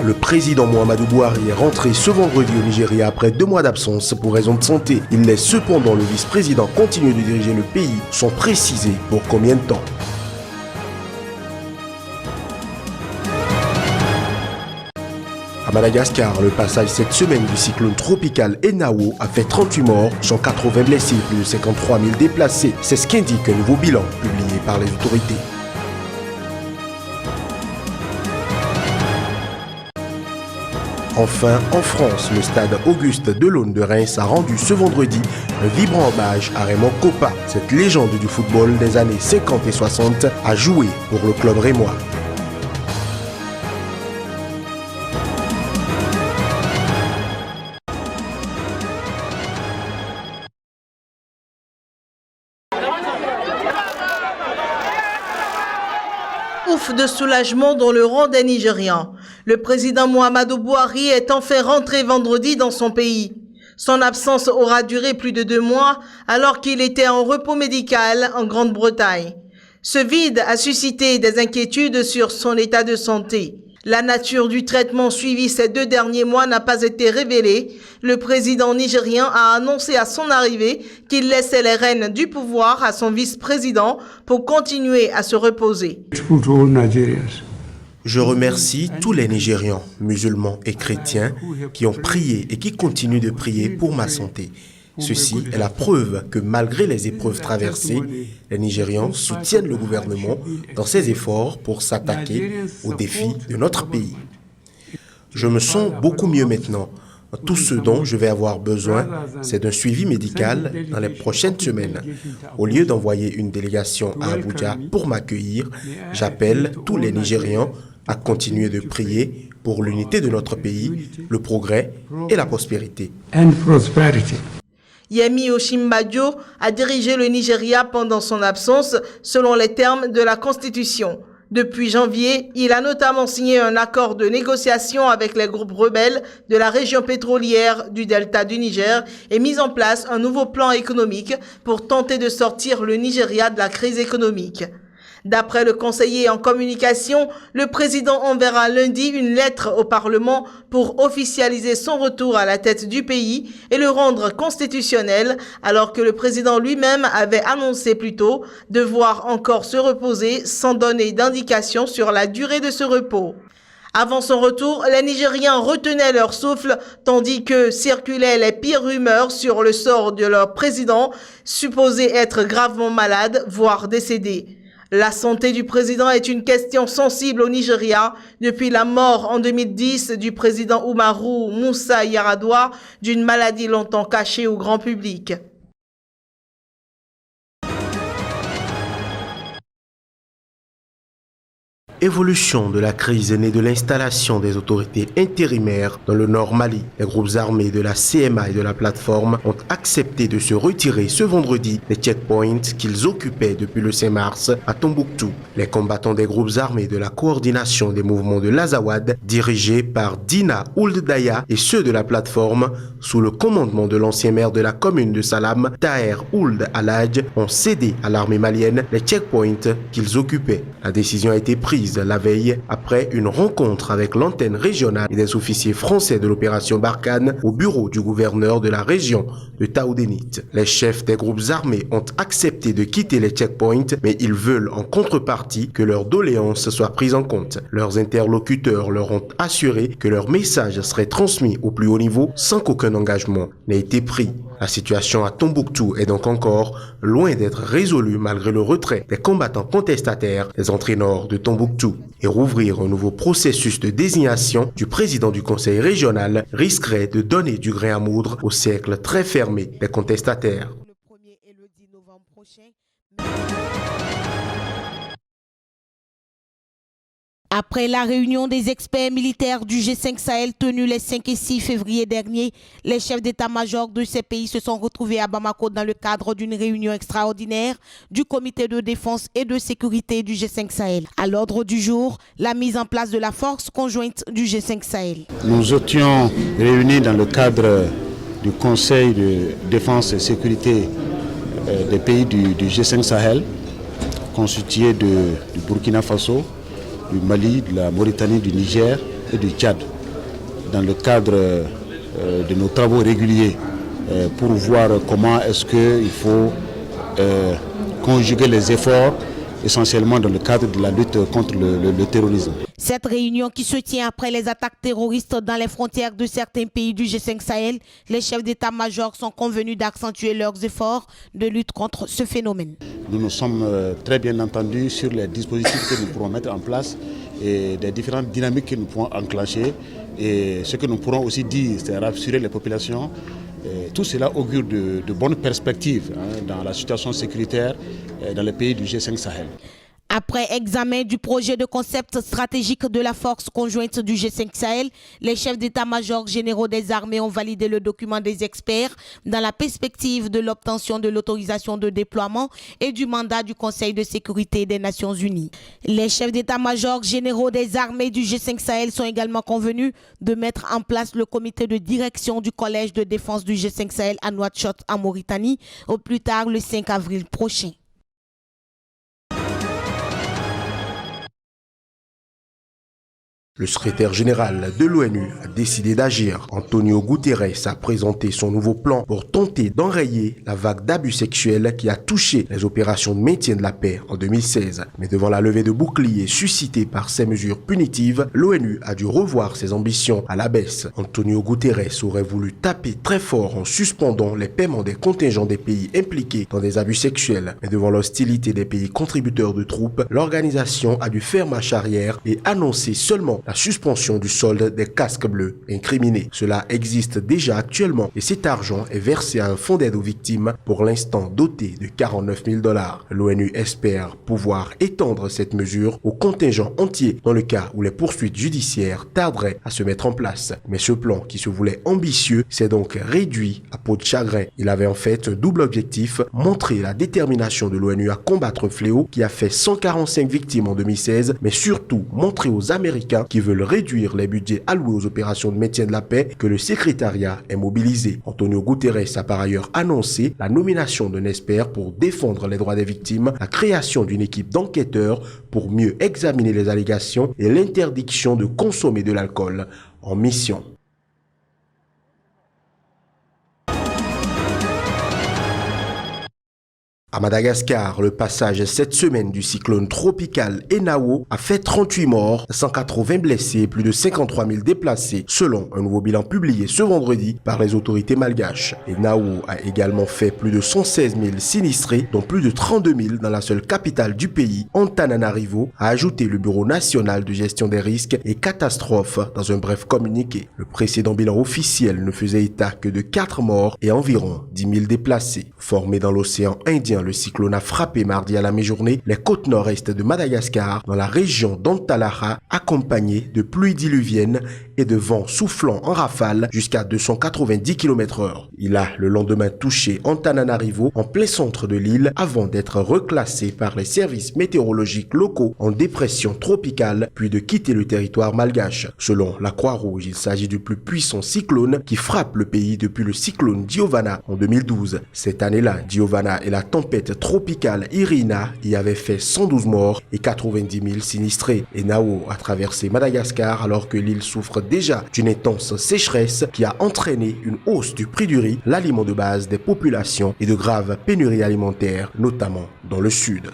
Le président Muhammadu Buhari est rentré ce vendredi au Nigeria après 2 mois d'absence pour raison de santé. Il laisse cependant le vice-président continuer de diriger le pays sans préciser pour combien de temps. À Madagascar, le passage cette semaine du cyclone tropical Enao a fait 38 morts, 180 blessés, plus de 53 000 déplacés. C'est ce qu'indique un nouveau bilan publié par les autorités. Enfin, en France, le stade Auguste Delaune de Reims a rendu ce vendredi un vibrant hommage à Raymond Kopa. Cette légende du football des années 50 et 60 a joué pour le club rémois. Ouf de soulagement dans le rang des Nigérians. Le président Muhammadu Buhari est enfin rentré vendredi dans son pays. Son absence aura duré plus de 2 mois alors qu'il était en repos médical en Grande-Bretagne. Ce vide a suscité des inquiétudes sur son état de santé. La nature du traitement suivi ces 2 derniers mois n'a pas été révélée. Le président nigérien a annoncé à son arrivée qu'il laissait les rênes du pouvoir à son vice-président pour continuer à se reposer. Je remercie tous les Nigérians, musulmans et chrétiens, qui ont prié et qui continuent de prier pour ma santé. Ceci est la preuve que malgré les épreuves traversées, les Nigérians soutiennent le gouvernement dans ses efforts pour s'attaquer aux défis de notre pays. Je me sens beaucoup mieux maintenant. Tout ce dont je vais avoir besoin, c'est d'un suivi médical dans les prochaines semaines. Au lieu d'envoyer une délégation à Abuja pour m'accueillir, j'appelle tous les Nigérians à continuer de prier pour l'unité de notre pays, le progrès et la prospérité. Yemi Osinbajo a dirigé le Nigeria pendant son absence, selon les termes de la Constitution. Depuis janvier, il a notamment signé un accord de négociation avec les groupes rebelles de la région pétrolière du delta du Niger et mis en place un nouveau plan économique pour tenter de sortir le Nigeria de la crise économique. D'après le conseiller en communication, le président enverra lundi une lettre au Parlement pour officialiser son retour à la tête du pays et le rendre constitutionnel, alors que le président lui-même avait annoncé plus tôt devoir encore se reposer sans donner d'indication sur la durée de ce repos. Avant son retour, les Nigériens retenaient leur souffle tandis que circulaient les pires rumeurs sur le sort de leur président, supposé être gravement malade, voire décédé. La santé du président est une question sensible au Nigeria depuis la mort en 2010 du président Umaru Musa Yar'Adua d'une maladie longtemps cachée au grand public. Évolution de la crise née de l'installation des autorités intérimaires dans le nord Mali. Les groupes armés de la CMA et de la plateforme ont accepté de se retirer ce vendredi des checkpoints qu'ils occupaient depuis le 5 mars à Tombouctou. Les combattants des groupes armés de la coordination des mouvements de l'Azawad, dirigés par Dina Ould Daya, et ceux de la plateforme, sous le commandement de l'ancien maire de la commune de Salam, Taher Ould Aladj, ont cédé à l'armée malienne les checkpoints qu'ils occupaient. La décision a été prise la veille après une rencontre avec l'antenne régionale et des officiers français de l'opération Barkhane au bureau du gouverneur de la région de Taoudénit. Les chefs des groupes armés ont accepté de quitter les checkpoints, mais ils veulent en contrepartie que leurs doléances soient prises en compte. Leurs interlocuteurs leur ont assuré que leur message serait transmis au plus haut niveau sans qu'aucun engagement n'ait été pris. La situation à Tombouctou est donc encore loin d'être résolue malgré le retrait des combattants contestataires des entrées nord de Tombouctou. Et rouvrir un nouveau processus de désignation du président du conseil régional risquerait de donner du grain à moudre au cercle très fermé des contestataires. Le 1er et le 10 novembre prochain. Après la réunion des experts militaires du G5 Sahel tenue les 5 et 6 février dernier, les chefs d'état-major de ces pays se sont retrouvés à Bamako dans le cadre d'une réunion extraordinaire du comité de défense et de sécurité du G5 Sahel. À l'ordre du jour, la mise en place de la force conjointe du G5 Sahel. Nous étions réunis dans le cadre du Conseil de défense et sécurité des pays du G5 Sahel, constitué du Burkina Faso, du Mali, de la Mauritanie, du Niger et du Tchad. dans le cadre de nos travaux réguliers pour voir comment est-ce qu'il faut conjuguer les efforts essentiellement dans le cadre de la lutte contre le terrorisme. Cette réunion qui se tient après les attaques terroristes dans les frontières de certains pays du G5 Sahel, les chefs d'état-major sont convenus d'accentuer leurs efforts de lutte contre ce phénomène. Nous nous sommes très bien entendus sur les dispositifs que nous pourrons mettre en place et des différentes dynamiques que nous pourrons enclencher. Et ce que nous pourrons aussi dire, c'est rassurer les populations. Tout cela augure de bonnes perspectives dans la situation sécuritaire dans les pays du G5 Sahel. Après examen du projet de concept stratégique de la force conjointe du G5 Sahel, les chefs d'état-major généraux des armées ont validé le document des experts dans la perspective de l'obtention de l'autorisation de déploiement et du mandat du Conseil de sécurité des Nations Unies. Les chefs d'état-major généraux des armées du G5 Sahel sont également convenus de mettre en place le comité de direction du Collège de défense du G5 Sahel à Nouakchott en Mauritanie au plus tard le 5 avril prochain. Le secrétaire général de l'ONU a décidé d'agir. Antonio Guterres a présenté son nouveau plan pour tenter d'enrayer la vague d'abus sexuels qui a touché les opérations de maintien de la paix en 2016. Mais devant la levée de boucliers suscitée par ces mesures punitives, l'ONU a dû revoir ses ambitions à la baisse. Antonio Guterres aurait voulu taper très fort en suspendant les paiements des contingents des pays impliqués dans des abus sexuels. Mais devant l'hostilité des pays contributeurs de troupes, l'organisation a dû faire marche arrière et annoncer seulement la suspension du solde des casques bleus incriminés. Cela existe déjà actuellement et cet argent est versé à un fonds d'aide aux victimes pour l'instant doté de 49 000 $. L'ONU espère pouvoir étendre cette mesure au contingent entier dans le cas où les poursuites judiciaires tarderaient à se mettre en place. Mais ce plan qui se voulait ambitieux s'est donc réduit à peau de chagrin. Il avait en fait un double objectif, montrer la détermination de l'ONU à combattre un fléau qui a fait 145 victimes en 2016, mais surtout montrer aux Américains qui veulent réduire les budgets alloués aux opérations de maintien de la paix que le secrétariat est mobilisé. Antonio Guterres a par ailleurs annoncé la nomination d'un expert pour défendre les droits des victimes, la création d'une équipe d'enquêteurs pour mieux examiner les allégations et l'interdiction de consommer de l'alcool en mission. À Madagascar, le passage cette semaine du cyclone tropical Enao a fait 38 morts, 180 blessés et plus de 53 000 déplacés, selon un nouveau bilan publié ce vendredi par les autorités malgaches. Enao a également fait plus de 116 000 sinistrés, dont plus de 32 000 dans la seule capitale du pays, Antananarivo, a ajouté le Bureau national de gestion des risques et catastrophes dans un bref communiqué. Le précédent bilan officiel ne faisait état que de 4 morts et environ 10 000 déplacés. Formé dans l'océan Indien, le cyclone a frappé mardi à la mi-journée les côtes nord-est de Madagascar, dans la région d'Antalaha, accompagné de pluies diluviennes et de vents soufflant en rafale jusqu'à 290 km/h. Il a le lendemain touché Antananarivo en plein centre de l'île avant d'être reclassé par les services météorologiques locaux en dépression tropicale puis de quitter le territoire malgache. Selon la Croix-Rouge, il s'agit du plus puissant cyclone qui frappe le pays depuis le cyclone Giovanna en 2012. Cette année-là, Giovanna et la tempête tropicale Irina y avait fait 112 morts et 90 000 sinistrés. Enao a traversé Madagascar alors que l'île souffre déjà d'une intense sécheresse qui a entraîné une hausse du prix du riz, l'aliment de base des populations et de graves pénuries alimentaires, notamment dans le sud.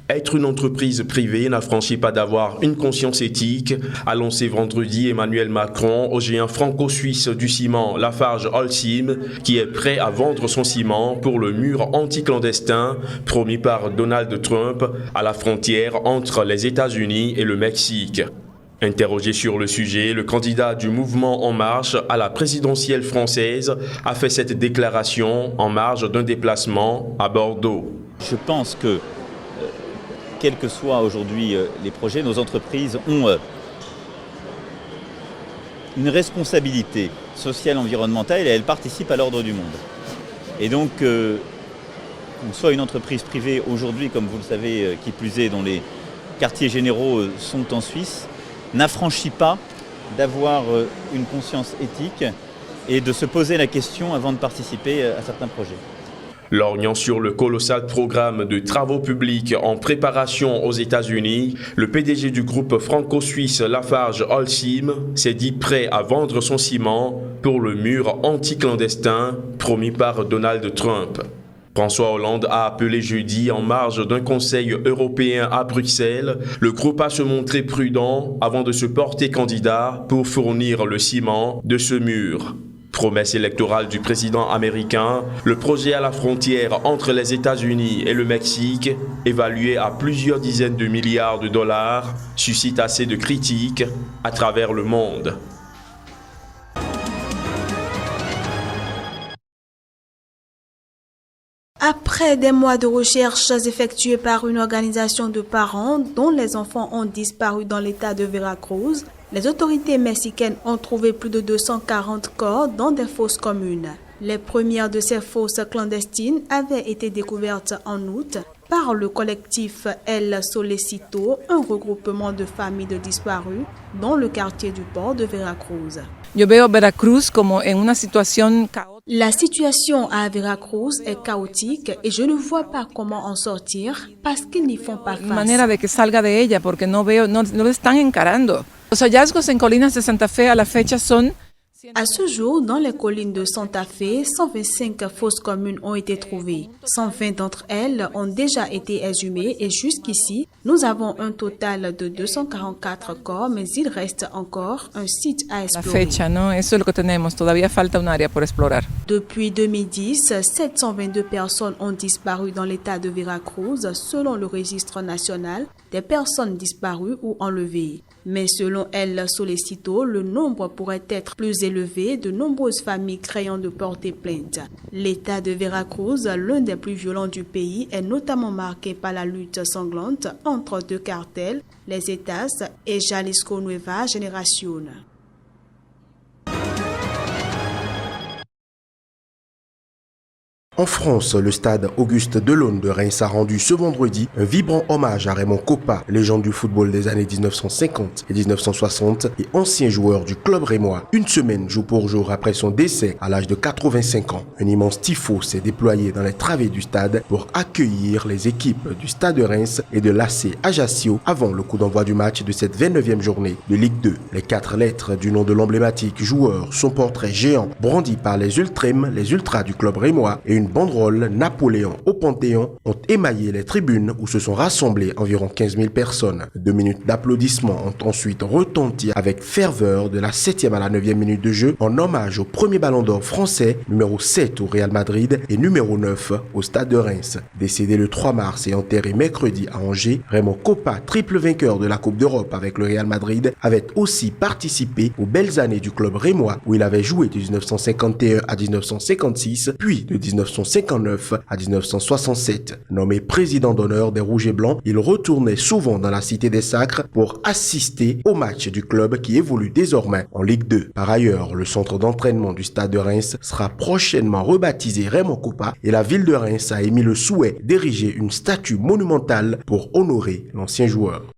Être une entreprise privée n'affranchit pas d'avoir une conscience éthique, a lancé vendredi Emmanuel Macron au géant franco-suisse du ciment Lafarge-Holcim, qui est prêt à vendre son ciment pour le mur anti-clandestin promis par Donald Trump à la frontière entre les États-Unis et le Mexique. Interrogé sur le sujet, le candidat du mouvement En Marche à la présidentielle française a fait cette déclaration en marge d'un déplacement à Bordeaux. Je pense que quels que soient aujourd'hui les projets, nos entreprises ont une responsabilité sociale, environnementale et elles participent à l'ordre du monde. Et donc, qu'on soit une entreprise privée aujourd'hui, comme vous le savez, qui plus est, dont les quartiers généraux sont en Suisse, n'affranchit pas d'avoir une conscience éthique et de se poser la question avant de participer à certains projets. Lorgnant sur le colossal programme de travaux publics en préparation aux États-Unis, le PDG du groupe franco-suisse Lafarge Holcim s'est dit prêt à vendre son ciment pour le mur anti-clandestin promis par Donald Trump. François Hollande a appelé jeudi en marge d'un conseil européen à Bruxelles le groupe à se montrer prudent avant de se porter candidat pour fournir le ciment de ce mur. Promesse électorale du président américain, le projet à la frontière entre les États-Unis et le Mexique, évalué à plusieurs dizaines de milliards de dollars, suscite assez de critiques à travers le monde. Après des mois de recherches effectuées par une organisation de parents dont les enfants ont disparu dans l'état de Veracruz, les autorités mexicaines ont trouvé plus de 240 corps dans des fosses communes. Les premières de ces fosses clandestines avaient été découvertes en août par le collectif El Solecito, un regroupement de familles de disparus dans le quartier du port de Veracruz. Yo veo Veracruz como en una situación caótica. La situation à Veracruz est chaotique et je ne vois pas comment en sortir parce qu'ils n'y font pas face. Manera de que salga de ella porque no lo están encarando. Los hallazgos en Colinas de Santa Fe a la fecha son. À ce jour, dans les collines de Santa Fe, 125 fosses communes ont été trouvées. 120 d'entre elles ont déjà été exhumées et jusqu'ici, nous avons un total de 244 corps, mais il reste encore un site à explorer. La fecha, ¿no? Eso es lo que tenemos. Todavía falta un área por explorar. Depuis 2010, 722 personnes ont disparu dans l'état de Veracruz, selon le registre national des personnes disparues ou enlevées. Mais selon El Solecito, le nombre pourrait être plus élevé, de nombreuses familles craignant de porter plainte. L'état de Veracruz, l'un des plus violents du pays, est notamment marqué par la lutte sanglante entre deux cartels, les Zetas et Jalisco Nueva Generación. En France, le stade Auguste Delaune de Reims a rendu ce vendredi un vibrant hommage à Raymond Kopa, légende du football des années 1950 et 1960 et ancien joueur du club rémois. Une semaine jour pour jour après son décès à l'âge de 85 ans, un immense tifo s'est déployé dans les travées du stade pour accueillir les équipes du stade de Reims et de l'AC Ajaccio avant le coup d'envoi du match de cette 29e journée de Ligue 2. Les 4 lettres du nom de l'emblématique joueur, son portrait géant brandi par les ultras du club rémois et une banderole Napoléon au Panthéon ont émaillé les tribunes où se sont rassemblées environ 15 000 personnes. 2 minutes d'applaudissements ont ensuite retenti avec ferveur de la 7e à la 9e minute de jeu en hommage au premier ballon d'or français, numéro 7 au Real Madrid et numéro 9 au Stade de Reims. Décédé le 3 mars et enterré mercredi à Angers, Raymond Kopa, triple vainqueur de la Coupe d'Europe avec le Real Madrid, avait aussi participé aux belles années du club rémois où il avait joué de 1951 à 1956, puis de 1959 à 1967. Nommé président d'honneur des Rouges et Blancs, il retournait souvent dans la Cité des Sacres pour assister aux matchs du club qui évolue désormais en Ligue 2. Par ailleurs, le centre d'entraînement du Stade de Reims sera prochainement rebaptisé Raymond Kopa et la ville de Reims a émis le souhait d'ériger une statue monumentale pour honorer l'ancien joueur.